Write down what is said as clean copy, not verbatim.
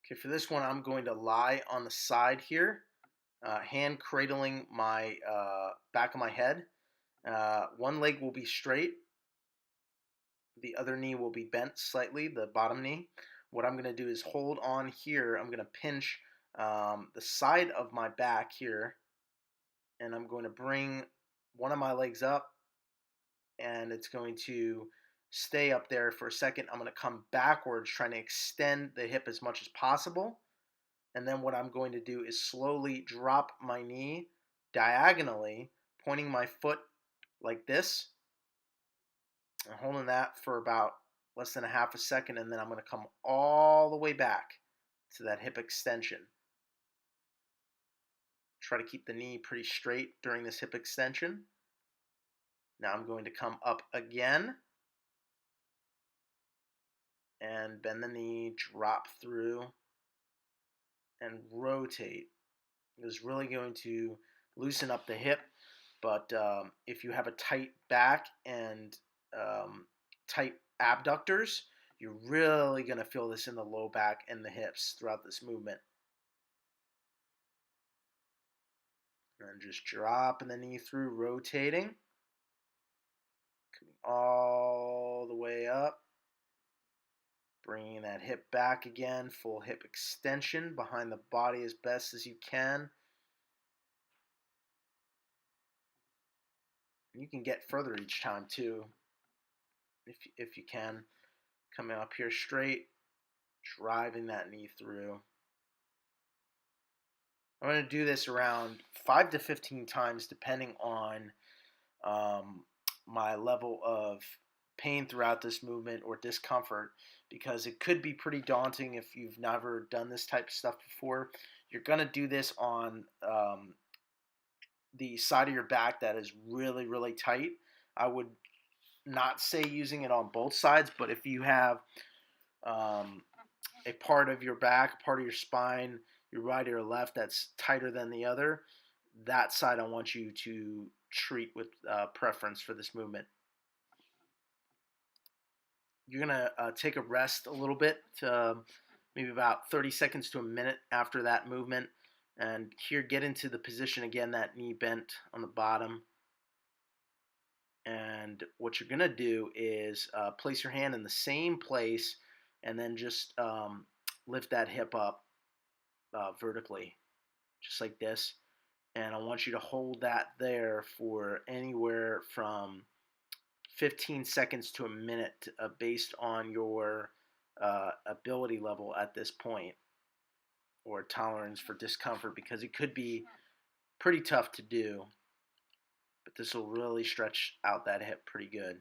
Okay, for this one, I'm going to lie on the side here, hand cradling my back of my head. One leg will be straight, the other knee will be bent slightly, the bottom knee. What I'm going to do is hold on here. I'm going to pinch the side of my back here, and I'm going to bring one of my legs up, and it's going to stay up there for a second. I'm going to come backwards, trying to extend the hip as much as possible. And then what I'm going to do is slowly drop my knee diagonally, pointing my foot like this, and holding that for about less than a half a second, and then I'm going to come all the way back to that hip extension. Try to keep the knee pretty straight during this hip extension. Now I'm going to come up again and bend the knee, drop through, and rotate. It's really going to loosen up the hip, but if you have a tight back and tight abductors, you're really going to feel this in the low back and the hips throughout this movement. And just dropping the knee through, rotating, coming all the way up, bringing that hip back again, full hip extension behind the body as best as you can. You can get further each time too, if you can. Coming up here straight, driving that knee through. I'm going to do this around 5 to 15 times depending on my level of pain throughout this movement or discomfort, because it could be pretty daunting if you've never done this type of stuff before. You're going to do this on the side of your back that is really, really tight. I would not say using it on both sides, but if you have a part of your back, part of your spine, your right or your left that's tighter than the other, that side I want you to treat with preference for this movement. You're going to take a rest a little bit, maybe about 30 seconds to a minute after that movement. And here, get into the position again, that knee bent on the bottom. And what you're going to do is place your hand in the same place and then just lift that hip up vertically, just like this. And I want you to hold that there for anywhere from 15 seconds to a minute based on your ability level at this point, or tolerance for discomfort, because it could be pretty tough to do, but this will really stretch out that hip pretty good.